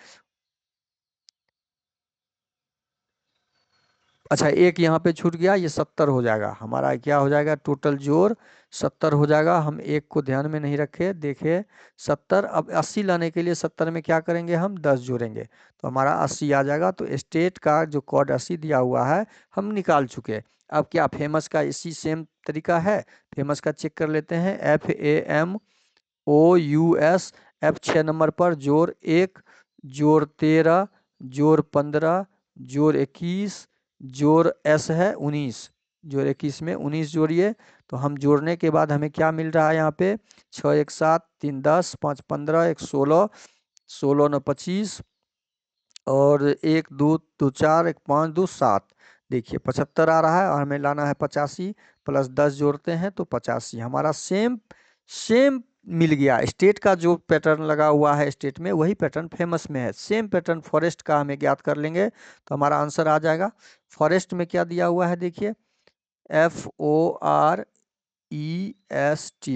अच्छा, एक यहाँ पे छूट गया, ये 70 हो जाएगा। हमारा क्या हो जाएगा? टोटल जोड़ 70 हो जाएगा। हम एक को ध्यान में नहीं रखे, देखिए 70। अब 80 लाने के लिए 70 में क्या करेंगे? हम 10 जोड़ेंगे तो हमारा 80 आ जाएगा। तो स्टेट का जो कोड 80 दिया हुआ है हम निकाल चुके। अब क्या फेमस का इसी सेम तरीका है? फेमस का चेक कर लेते हैं। FAMOUS, F 6 नंबर पर, जोड़ 1, जोड़ 13, जोड़ 15, जोड़ 21, जोड़ S है 19, जोड़ 21 में 19 जोड़िए। तो हम जोड़ने के बाद हमें क्या मिल रहा है यहाँ पे? 6 1 7, 3 10, 5 15, 1 16, 16 9 25 और 1 2 2 4, 1 5 2 7। देखिए 75 आ रहा है और हमें लाना है 85, प्लस 10 जोड़ते हैं तो 85। हमारा सेम सेम मिल गया। स्टेट का जो पैटर्न लगा हुआ है स्टेट में, वही पैटर्न फेमस में है। सेम पैटर्न फॉरेस्ट का हमें ज्ञात कर लेंगे तो हमारा आंसर आ जाएगा। फॉरेस्ट में क्या दिया हुआ है? देखिए FOREST,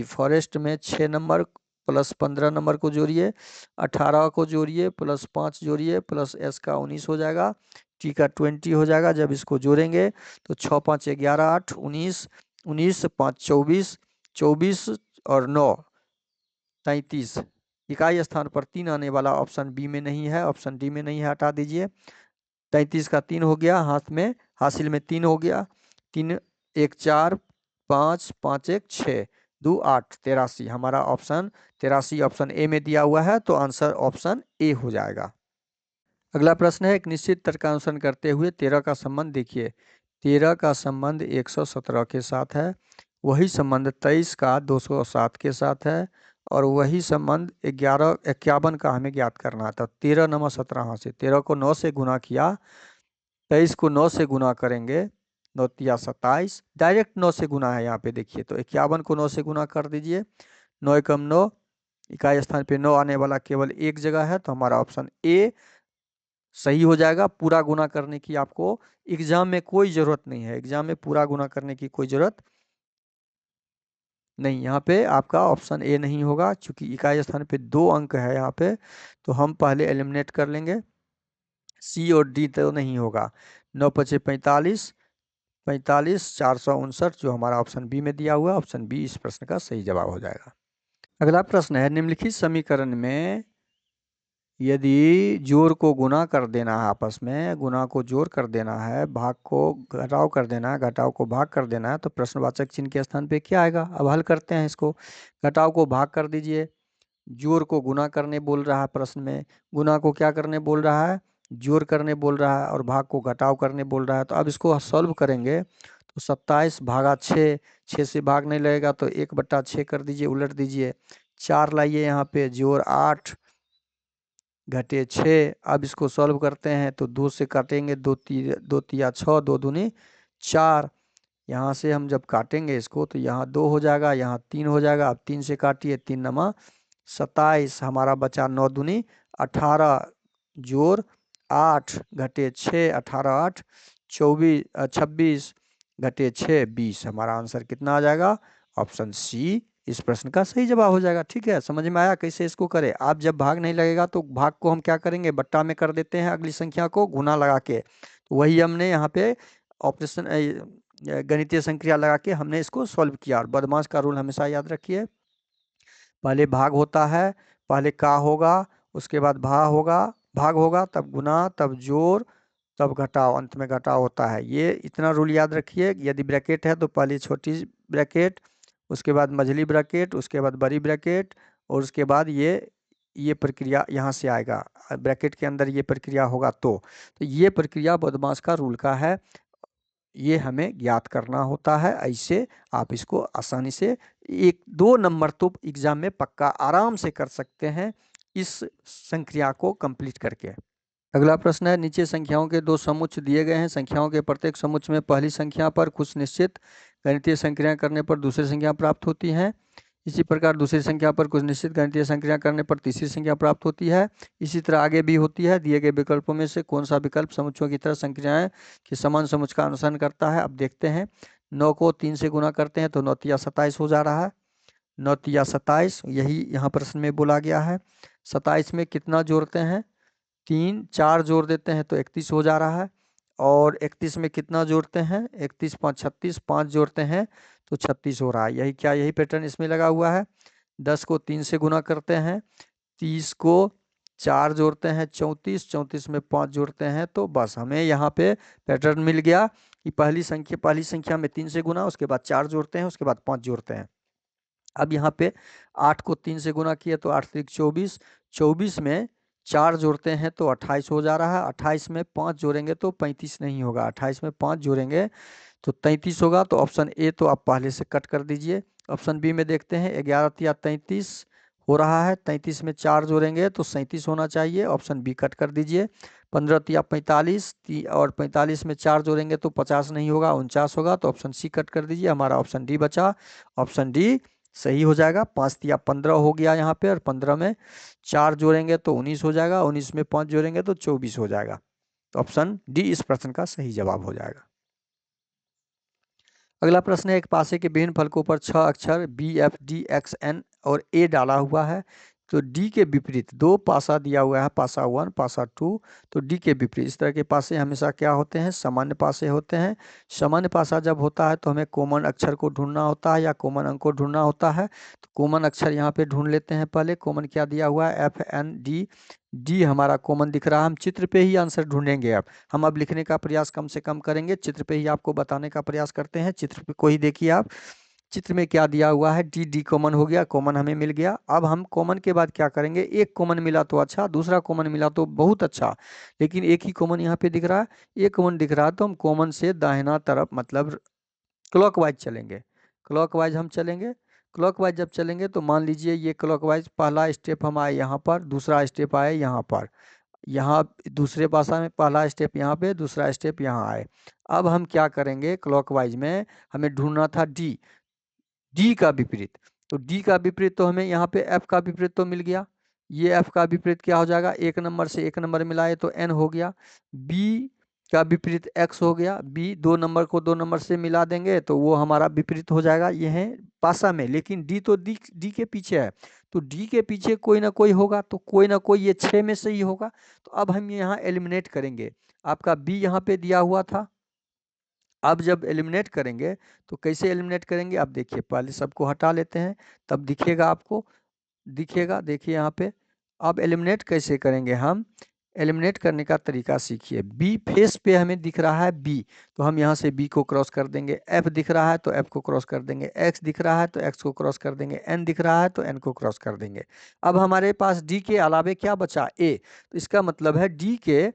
फॉरेस्ट में 6 नंबर प्लस 15 नंबर को जोड़िए, 18 को जोड़िए, प्लस 5 जोड़िए, प्लस S का 19 हो जाएगा, T का 20 हो जाएगा। जब इसको जोड़ेंगे तो 6 5 11 8 19, 19 5 24, 24 और 9 33। इकाई स्थान पर 3 आने वाला ऑप्शन बी में नहीं है, ऑप्शन डी में नहीं है, हटा दीजिए। 33 का 3 हो गया, हाथ में हासिल में 3 हो गया, 3 1 4 5 5 1 6 2 8 83। हमारा ऑप्शन 83 ऑप्शन ए में दिया हुआ है, तो आंसर ऑप्शन ए हो जाएगा। अगला प्रश्न है, एक निश्चित तर्क का अनुसरण करते हुए 13 का संबंध देखिए। 13 का संबंध 117 के साथ है, वही संबंध 23 का 207 के साथ है, और वही संबंध 11 51 का हमें ज्ञात करना था। 13 नंबर 17 से 13 को 9 से गुना किया, 23 को 9 से गुना करेंगे, 9 तिया 27, डायरेक्ट 9 से गुना है यहाँ पे देखिए। तो 51 को 9 से गुना कर दीजिए, 9 एकम 9, इकाई स्थान पे 9 आने वाला केवल एक जगह है, तो हमारा ऑप्शन ए सही हो जाएगा। पूरा गुना करने की आपको एग्जाम में कोई जरूरत नहीं है, एग्जाम में पूरा गुना करने की कोई जरूरत नहीं। यहाँ पे आपका ऑप्शन ए नहीं होगा, क्योंकि इकाई स्थान पे 2 अंक है यहाँ पे, तो हम पहले एलिमिनेट कर लेंगे। सी और डी तो नहीं होगा। 9 पचे 45, 45 459 जो हमारा ऑप्शन बी में दिया हुआ है, ऑप्शन बी इस प्रश्न का सही जवाब हो जाएगा। अगला प्रश्न है, निम्नलिखित समीकरण में यदि जोड़ को गुना कर देना है, आपस में गुना को जोड़ कर देना है, भाग को घटाव कर देना है, घटाव को भाग कर देना है, तो प्रश्नवाचक चिन्ह के स्थान पे क्या आएगा? अब हल करते हैं इसको। घटाव को भाग कर दीजिए, जोड़ को गुना करने बोल रहा है प्रश्न में, गुना को क्या करने बोल रहा है? जोड़ करने बोल रहा है, और भाग को घटाव करने बोल रहा है। तो अब इसको सॉल्व करेंगे तो 27 भागा 6, 6 से भाग नहीं लगेगा तो 1/6 कर दीजिए, उलट दीजिए। 4 लाइए यहाँ पे, जोड़ 8 घटे 6। अब इसको सॉल्व करते हैं तो 2 से काटेंगे, 2 तिया 6, 2 दूनी 4। यहाँ से हम जब काटेंगे इसको तो यहाँ 2 हो जाएगा, यहाँ 3 हो जाएगा। अब 3 से काटिए, 3 नमा 27, हमारा बचा 9 दूनी 18, जोड़ 8 घटे 6, 18 8 24, 26 घटे 6 20। हमारा आंसर कितना आ जाएगा? ऑप्शन सी इस प्रश्न का सही जवाब हो जाएगा। ठीक है, समझ में आया कैसे इसको करें? आप जब भाग नहीं लगेगा तो भाग को हम क्या करेंगे? बट्टा में कर देते हैं, अगली संख्या को गुना लगा के। तो वही हमने यहाँ पे ऑपरेशन गणितीय संक्रिया लगा के हमने इसको सॉल्व किया। और बदमाश का रूल हमेशा याद रखिए, पहले भाग होता है, पहले का होगा, उसके बाद भाग होगा, तब गुना, तब जोड़, तब घटाव, अंत में घटाव होता है। ये इतना रूल याद रखिए। यदि ब्रैकेट है तो पहले छोटी ब्रैकेट, उसके बाद मझली ब्रैकेट, उसके बाद बड़ी ब्रैकेट, और उसके बाद ये ये प्रक्रिया यहाँ से आएगा, ब्रैकेट के अंदर ये प्रक्रिया होगा तो ये प्रक्रिया बदमाश का रूल का है, ये हमें ज्ञात करना होता है। ऐसे आप इसको आसानी से 1-2 नंबर तो एग्जाम में पक्का आराम से कर सकते हैं इस संक्रिया को कंप्लीट करके। अगला प्रश्न है, नीचे संख्याओं के 2 समुच्च दिए गए हैं। संख्याओं के प्रत्येक समुच्च में पहली संख्या पर कुछ निश्चित गणितीय संक्रियाएं करने पर दूसरी संख्या प्राप्त होती हैं। इसी प्रकार दूसरी संख्या पर कुछ निश्चित गणितीय संक्रिया करने पर तीसरी संख्या प्राप्त होती है। इसी तरह आगे भी होती है। दिए गए विकल्पों में से कौन सा विकल्प समुच्चों की तरह संक्रियाएं के समान समुच्च का अनुसरण करता है? अब देखते हैं। 9 को 3 से गुना करते हैं तो 9 तिया 27 हो जा रहा है। 9 तिया 27, यही यहाँ प्रश्न में बोला गया है। 27 में कितना जोड़ते हैं? 3, 4 जोड़ देते हैं तो 31 हो जा रहा है। और 31 में कितना जोड़ते हैं? 31 5 36, 5 जोड़ते हैं तो 36 हो रहा है। यही पैटर्न इसमें लगा हुआ है। 10 को 3 से गुना करते हैं, 30 को 4 जोड़ते हैं 34, 34 में 5 जोड़ते हैं तो बस हमें यहाँ पे पैटर्न मिल गया कि पहली संख्या में 3 से गुना, उसके बाद 4 जोड़ते हैं, उसके बाद 5 जोड़ते हैं। अब यहाँ पे 8 को 3 से गुना किया तो 8 3 24, 24 में 4 जोड़ते हैं तो 28 हो जा रहा है। 28 में 5 जोड़ेंगे तो 35 नहीं होगा, 28 में 5 जोड़ेंगे तो 33 होगा। तो ऑप्शन ए तो आप पहले से कट कर दीजिए। ऑप्शन बी में देखते हैं, 11 तिया 33 हो रहा है, 33 में 4 जोड़ेंगे तो 37 होना चाहिए, ऑप्शन बी कट कर दीजिए। 15 तिया 45 और 45 में 4 जोड़ेंगे तो 50 नहीं होगा, 49 होगा, तो ऑप्शन सी कट कर दीजिए। हमारा ऑप्शन डी बचा, ऑप्शन डी सही हो जाएगा। 5 तिया 15 हो गया यहाँ पे, और 15 में 4 जोड़ेंगे तो 19 हो जाएगा, 19 में 5 जोड़ेंगे तो 24 हो जाएगा। तो ऑप्शन डी इस प्रश्न का सही जवाब हो जाएगा। अगला प्रश्न है, एक पासे के विभिन्न फलकों पर 6 अक्षर B F D X N और ए डाला हुआ है। तो डी के विपरीत 2 पासा दिया हुआ है, पासा 1 पासा 2। तो डी के विपरीत इस तरह के पासे हमेशा क्या होते हैं? सामान्य पासे होते हैं। सामान्य पासा जब होता है तो हमें कॉमन अक्षर को ढूंढना होता है या कॉमन अंक को ढूंढना होता है। तो कॉमन अक्षर यहाँ पे ढूंढ लेते हैं। पहले कॉमन क्या दिया हुआ है? F N D. डी हमारा कॉमन दिख रहा है, हम चित्र पे ही आंसर ढूंढेंगे। अब हम लिखने का प्रयास कम से कम करेंगे, चित्र पे ही आपको बताने का प्रयास करते हैं। चित्र पे को ही देखिए आप, चित्र में क्या दिया हुआ है? डी। डी कॉमन हो गया, कॉमन हमें मिल गया। अब हम कॉमन के बाद क्या करेंगे? एक कॉमन मिला तो अच्छा, दूसरा कॉमन मिला तो बहुत अच्छा, लेकिन एक ही कॉमन यहाँ पे दिख रहा है। एक कॉमन दिख रहा है तो हम कॉमन से दाहिना तरफ मतलब क्लॉकवाइज चलेंगे। क्लॉकवाइज हम चलेंगे। क्लॉकवाइज जब चलेंगे तो मान लीजिए ये क्लॉकवाइज पहला स्टेप हम आए यहाँ पर, दूसरा स्टेप आए यहाँ पर, यहाँ दूसरे पासा में पहला स्टेप यहाँ पे, दूसरा स्टेप यहाँ आए। अब हम क्या करेंगे? क्लॉकवाइज में हमें ढूंढना था डी, डी का विपरीत। तो डी का विपरीत तो हमें यहाँ पे एफ का विपरीत तो मिल गया। ये एफ का विपरीत क्या हो जाएगा? 1 नंबर से 1 नंबर मिलाए तो एन हो गया। बी का विपरीत एक्स हो गया। बी 2 नंबर को 2 नंबर से मिला देंगे तो वो हमारा विपरीत हो जाएगा, ये है पासा में। लेकिन डी तो डी के पीछे है, तो डी के पीछे कोई ना कोई होगा, तो कोई ना कोई ये 6 में से ही होगा। तो अब हम यहाँ एलिमिनेट करेंगे। आपका बी यहाँ पे दिया हुआ था, अब जब एलिमिनेट करेंगे तो कैसे एलिमिनेट करेंगे? अब देखिए, पहले सबको हटा लेते हैं तब दिखेगा आपको, दिखेगा, देखिए यहाँ पे। अब एलिमिनेट कैसे करेंगे? हम एलिमिनेट करने का तरीका सीखिए। बी फेस पे हमें दिख रहा है बी, तो हम यहाँ से बी को क्रॉस कर देंगे। एफ दिख रहा है तो एफ को क्रॉस कर देंगे। एक्स दिख रहा है तो एक्स को क्रॉस कर देंगे। एन दिख रहा है तो एन को क्रॉस कर देंगे। अब हमारे पास डी के अलावे क्या बचा? ए। तो इसका मतलब है डी के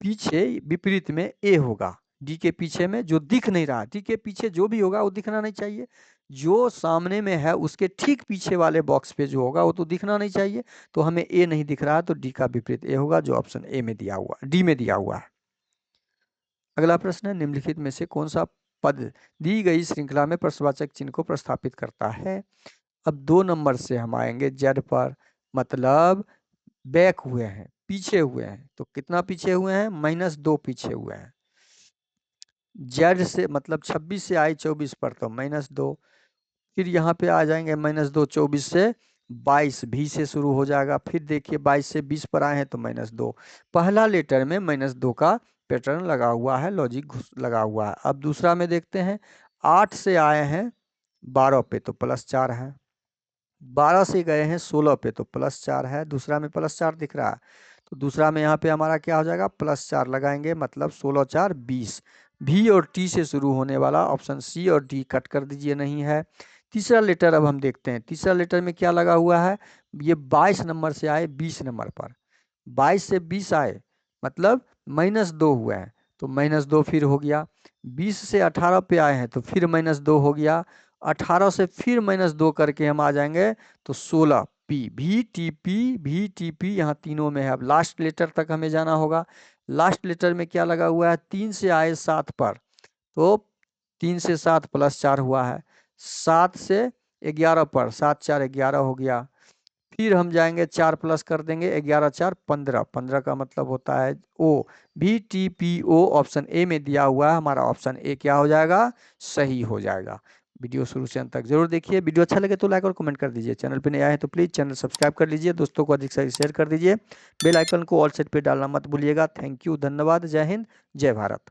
पीछे विपरीत में ए होगा। डी के पीछे में जो दिख नहीं रहा, डी के पीछे जो भी होगा वो दिखना नहीं चाहिए। जो सामने में है उसके ठीक पीछे वाले बॉक्स पे जो होगा वो तो दिखना नहीं चाहिए। तो हमें ए नहीं दिख रहा है तो डी का विपरीत ए होगा, जो ऑप्शन ए में दिया हुआ, डी में दिया हुआ है। अगला प्रश्न है, निम्नलिखित में से कौन सा पद दी गई श्रृंखला में प्रश्नवाचक चिन्ह को प्रस्थापित करता है? अब 2 नंबर से हम आएंगे जेड पर, मतलब बैक हुए हैं, पीछे हुए हैं। तो कितना पीछे हुए हैं? -2 पीछे हुए हैं। जेड से मतलब 26 से आए 24 पर तो -2, फिर यहाँ पे आ जाएंगे -2, 24 से 22 भी से शुरू हो जाएगा। फिर देखिए 22 से 20 पर आए हैं तो -2। पहला लेटर में -2 का पैटर्न लगा हुआ है, लॉजिक लगा हुआ है। अब दूसरा में देखते हैं, 8 से आए हैं 12 पे तो +4 है, 12 से गए हैं 16 पे तो +4 है। दूसरा में +4 दिख रहा है, तो दूसरा में यहाँ पे हमारा क्या हो जाएगा? +4 लगाएंगे, मतलब 16 4 20। भी और टी से शुरू होने वाला ऑप्शन सी और डी कट कर दीजिए, नहीं है। तीसरा लेटर अब हम देखते हैं। तीसरा लेटर में क्या लगा हुआ है, ये 22 नंबर से आए 20 नंबर पर, 22 से 20 आए मतलब -2 हुआ है, तो -2 फिर हो गया। 20 से 18 पे आए हैं तो फिर -2 हो गया। 18 से फिर -2 करके हम आ जाएंगे तो 16 पी, भी टी पी यहाँ तीनों में है। अब लास्ट लेटर तक हमें जाना होगा। लास्ट लेटर में क्या लगा हुआ है, 3 से आए 7 पर, तो 3 से 7 प्लस 4 हुआ है। 7 से 11 पर, 7 4 11 हो गया। फिर हम जाएंगे 4 प्लस कर देंगे, 11 4 15, 15 का मतलब होता है ओ, VTPO ऑप्शन ए में दिया हुआ है, हमारा ऑप्शन ए क्या हो जाएगा, सही हो जाएगा। वीडियो शुरू से अंत तक जरूर देखिए। वीडियो अच्छा लगे तो लाइक और कमेंट कर दीजिए। चैनल पे नया है तो प्लीज़ चैनल सब्सक्राइब कर लीजिए, दोस्तों को अधिक से अधिक शेयर कर दीजिए। बेल आइकन को ऑल सेट पे डालना मत भूलिएगा। थैंक यू, धन्यवाद, जय हिंद, जय भारत।